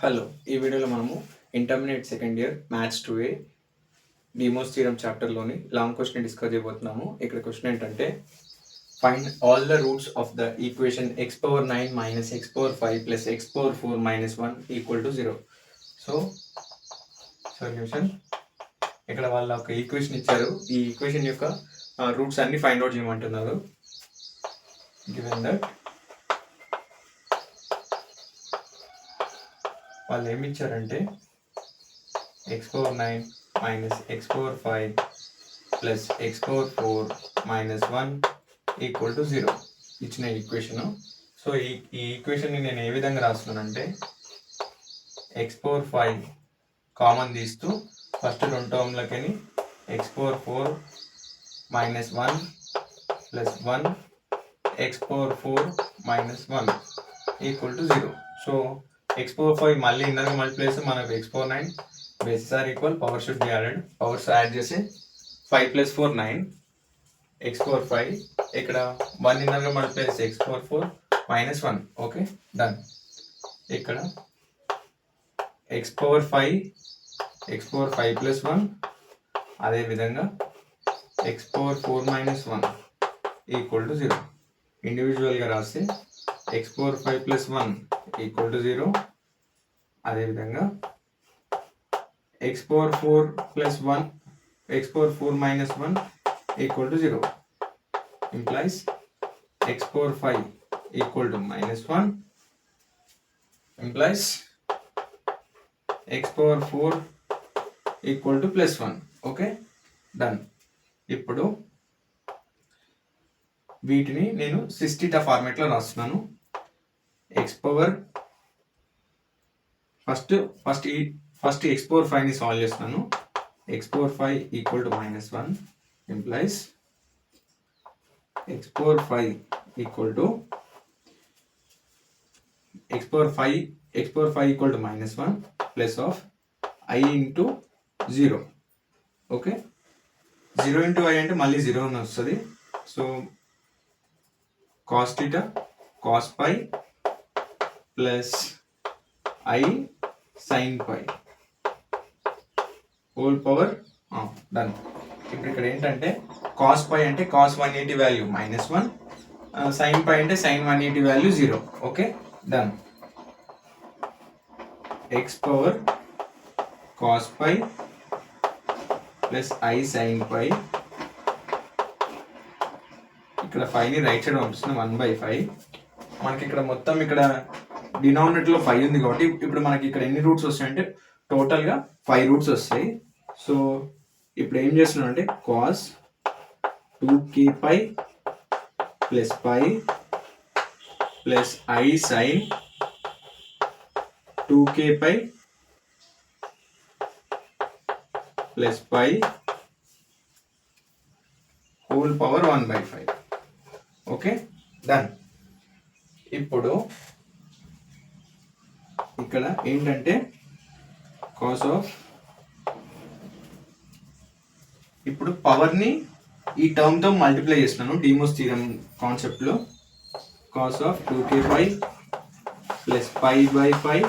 Hello, ఈ వీడియోలో మనము intermediate second year maths 2A De Moivre's theorem చాప్టర్లోని లాంగ్ క్వశ్చన్ డిస్కస్ చేయబోతున్నాము. ఇక్కడ క్వశ్చన్ ఏంటంటే find all the roots of the equation x power 9 minus x power 5 plus x power 4 minus 1 equal to 0. So solution, ఇక్కడ వాళ్ళ ఒక equation ఇచ్చారు. ఈ equation యొక్క రూట్స్ అన్ని ఫైండ్ అవుట్ చేయమంటున్నారు. గివెన్ దట్ వాళ్ళు ఏమి ఇచ్చారంటే x power 9 minus x power 5 plus x power 4 minus 1 equal to 0 ఇచ్చిన ఈక్వేషను. సో ఈ ఈక్వేషన్ని నేను ఏ విధంగా రాస్తున్నానంటే x పవర్ 5 కామన్ తీస్తూ ఫస్ట్ రెండు టర్మ్లకని x power 4 minus 1 plus 1 x power 4 minus 1 equal to 0. So x power 5 మళ్ళీ ఇన్నర్గా మల్టిప్లై చేస్తే మనకు x power 9 bases are equal, power should be added. Powers add చేసి 5 ప్లస్ 4 9 x పవర్ 5, ఇక్కడ 1 ఇన్నర్గా multiply చేస్తే x power 4 minus 1. Okay, done. ఇక్కడ x power 5 plus 1, అదేవిధంగా x power 4 minus 1 equal to 0. ఇండివిజువల్గా రాస్తే x power 5 plus 1 equal to 0, అదేవిధంగా x power 4 plus 1 x power 4 minus 1 equal to 0 implies x power 5 equal to minus 1 implies x power 4 equal to plus 1. Okay, done. ఇప్పుడు వీటిని నేను cis theta ఫార్మేట్లో రాస్తున్నాను. x power first x power 5ని solve చేస్తున్నాను. x power 5 equal to minus 1 implies x power 5 equal to x power 5 equal to minus 1 plus of i into 0. Okay, 0 into i అంటే మళ్ళీ 0 అని వస్తుంది. So cos theta cos pi plus i sin pi whole power done. ఇప్పుడు ఇక్కడ ఏంటంటే cos pi అంటే cos 180 value minus 1, sine pi అంటే sine 180 value 0. Okay, done. x power cos pi plus i sin pi, ఇక్కడ 5ని right side పంపిస్తున్నాం 1/5. మనకి ఇక్కడ మొత్తం ఇక్కడ డినామినేటర్లో 5 ఉంది కాబట్టి ఇప్పుడు మనకి ఇక్కడ ఎన్ని రూట్స్ వస్తాయంటే టోటల్గా 5 రూట్స్ వస్తాయి. సో ఇప్పుడు ఏం చేస్తున్నాం అంటే cos 2k pi plus pi plus i sin 2k pi plus pi whole power 1/5. Okay, done. ఇప్పుడు ఇక్కడ ఏంటంటే కాస్ ఆఫ్, ఇప్పుడు పవర్ని ఈ టర్మ్తో మల్టిప్లై చేస్తున్నాను డిమోస్ థీరం కాన్సెప్ట్లో. Cos of 2k pi plus pi by 5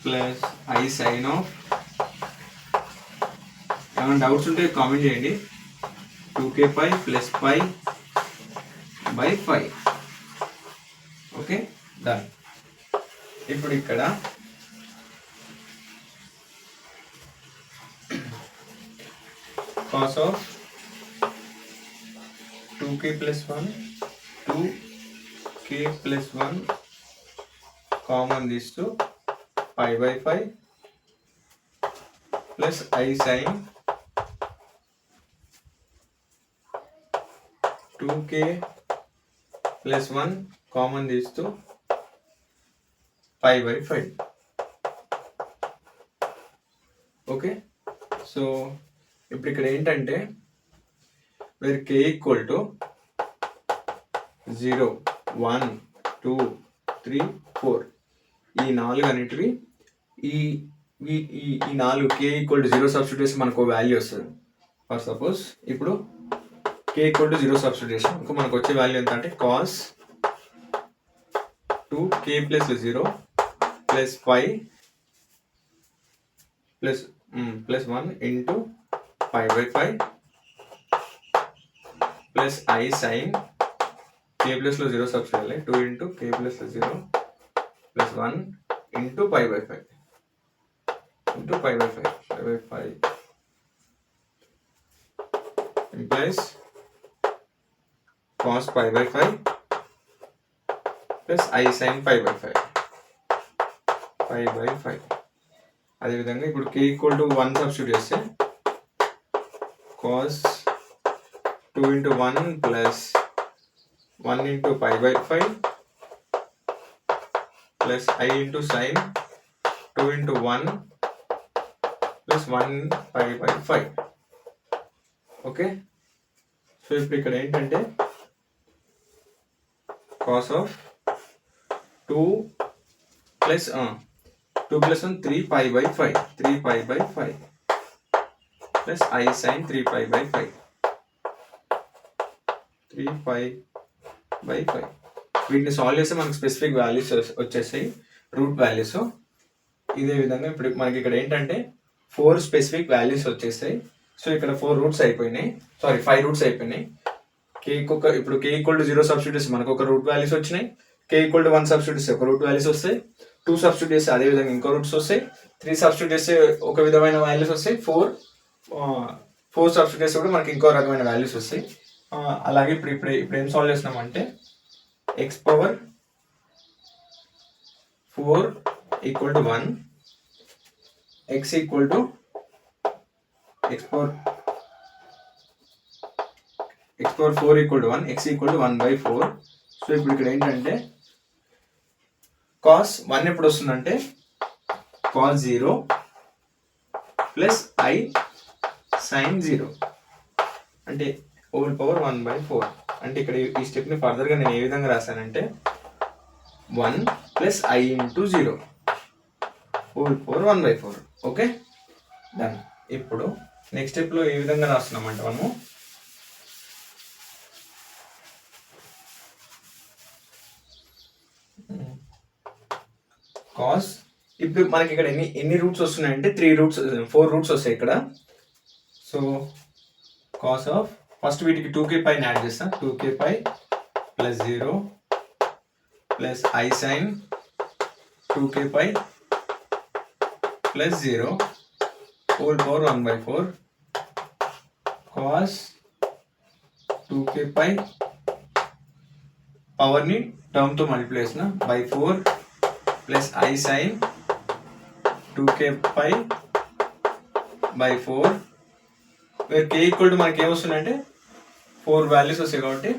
plus i sin of, ఏమైనా డౌట్స్ ఉంటే కామెంట్ చేయండి. 2k pi plus pi by 5. Okay, done. ఇప్పుడు ఇక్కడ cos of 2k plus 1 common తీస్తూ pi by 5 plus i sin 2k plus 1 common తీస్తూ pi by 5. Okay, so ఇప్పుడు ఇక్కడ ఏంటంటే వేర్ k ఈక్వల్ టు 0 1 2 3 4 ఈ 4 అన్నిటివి ఈ 4 k ఈక్వల్ టు 0 సబ్స్టిట్యూట్ చేసి మనకు వాల్యూ వస్తుంది. ఫర్ సపోజ్ ఇప్పుడు k ఈక్వల్ టు 0 సబ్స్టిట్యూట్ చేసి మనకు వచ్చే వాల్యూ ఎంత అంటే cos 2k plus 0 plus 5 plus 1 into pi by 5 plus I sin k plus లో 0 substitute 2 into k plus 0 plus 1 into pi by 5 into pi by 5 implies cos pi by 5 plus I sin pi by 5 అదేవిధంగా ఇప్పుడు k equal to 1 substitute చేస్తే cos 2 into 1 plus 1 into pi by 5 plus I into sin 2 into 1 plus 1 pi by 5. Okay, so ఇప్పుడు ఇక్కడ ఏంటంటే cos of 2 plus 1 3 pi by 5 plus I sin 3 pi by 5 వీటిని solve చేస్తే మనకు specific values వచ్చేసాయి, root values. ఇదే విధంగా ఇప్పుడు మనకి ఇక్కడ ఏంటంటే 4 స్పెసిఫిక్ వాల్యూస్ వచ్చేసాయి. సో ఇక్కడ 4 రూట్స్ అయిపోయినాయి, 5 రూట్స్ అయిపోయినాయి. ఇప్పుడు k ఈక్వల్ టు 0 సబ్స్టిట్యూట్ చేస్తే మనకు ఒక రూట్ వాల్యూస్ వచ్చినాయి. k ఈక్వల్ టు 1 సబ్స్టిట్యూట్ చేస్తే ఒక రూట్ వాల్యూస్ వస్తాయి. 2 సబ్స్టిట్యూట్ చేస్తే అదే విధంగా ఇంకో రూట్స్ వస్తాయి. 3 సబ్స్టిట్యూట్ చేస్తే ఒక విధమైన వాల్యూస్ వస్తాయి. 4 సబ్స్టిట్యూట్ చేస్తే కూడా మనకి ఇంకో రకమైన వాల్యూస్ వస్తాయి. అలాగే ఇప్పుడు ఏం సాల్వ్ చేస్తున్నామంటే x power 4 equal to 1, x equal to x power 4 equal to 1, x equal to 1/4. So ఇప్పుడు ఇక్కడ ఏంటంటే cos 1 ఎప్పుడు వస్తుందంటే cos 0 ప్లస్ I sin 0 అంటే హోల్ పవర్ 1/4. అంటే ఇక్కడ ఈ స్టెప్ని ఫర్దర్గా నేను ఏ విధంగా రాశానంటే 1 plus I into 0 whole power 1/4. Okay, done. ఇప్పుడు నెక్స్ట్ స్టెప్లో ఏ విధంగా రాస్తున్నామంటే మనము కాస్, ఇప్పుడు మనకి ఇక్కడ ఎన్ని రూట్స్ వస్తున్నాయంటే 4 రూట్స్ వస్తాయి ఇక్కడ. సో కాస్ ఆఫ్ ఫస్ట్ వీటికి 2k పైన యాడ్ చేస్తాం. 2k pi plus 0 plus I sin 2k pi plus 0 whole power 1/4 cos 2k pi పవర్ని టర్మ్తో మల్టిప్లై చేసిన by 4 plus I sin 2k pi by 4 where k equal to మనకి ఏమొస్తుందంటే 4 values వస్తాయి కాబట్టి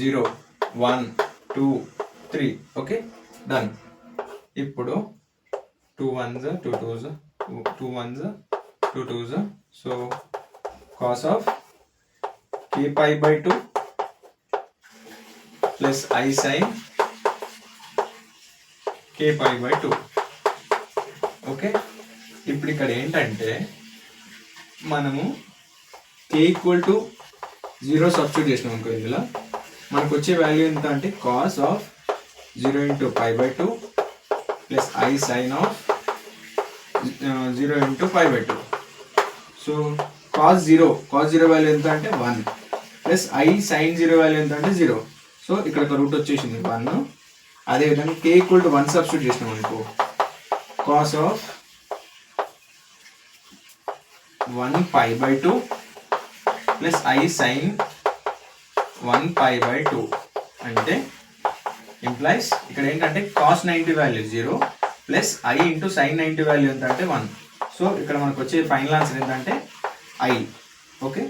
0 1 2 3. Okay, done. ఇప్పుడు 2 1s 2 2s 2 1s 2 2s. So cos of k pi by 2 plus I sin k pi by 2. Okay, ఇప్పుడు ఇక్కడ ఏంటంటే మనము k equal to 0 substitute చేసినాం అనుకో, ఇందులో మనకు వచ్చే వాల్యూ ఎంత అంటే cos of 0 into pi by 2 plus I sin of 0 into pi by 2. So cos 0 value ఎంత అంటే 1 ప్లస్ I sin 0 వాల్యూ ఎంత అంటే 0. సో ఇక్కడ ఒక రూట్ వచ్చేసింది 1. అదేవిధంగా k ఈక్వల్ టు 1 సబ్స్టిట్యూట్ చేసినాం అనుకో, cos of 1 pi by 2 plus I sin 1 pi by 2 అంటే ఇంప్లైస్ ఇక్కడ ఏంటంటే cos 90 value 0 plus I into sin 90 value ఎంత అంటే 1. సో ఇక్కడ మనకు వచ్చే ఫైనల్ ఆన్సర్ ఏంటంటే I. ఓకే,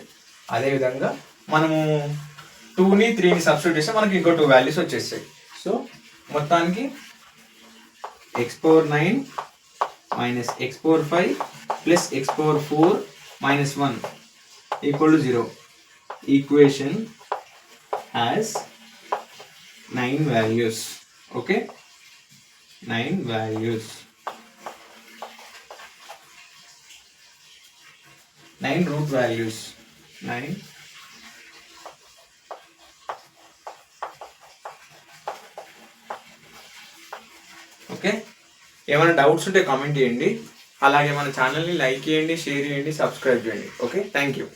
అదేవిధంగా మనము 2ని 3ని సబ్స్టిట్యూట్ చేస్తే మనకి ఇంకో 2 వాల్యూస్ వచ్చేస్తాయి. సో మొత్తానికి x power 9 minus x power 5 plus x power 4 minus 1 equal to 0. Equation has 9 values. Okay, 9 values, 9 root values, 9 root okay, ఏమైనా డౌట్స్ ఉంటే కామెంట్ చేయండి. అలాగే మన ఛానల్ని లైక్ చేయండి, షేర్ చేయండి, సబ్స్క్రైబ్ చేయండి. Okay, thank you.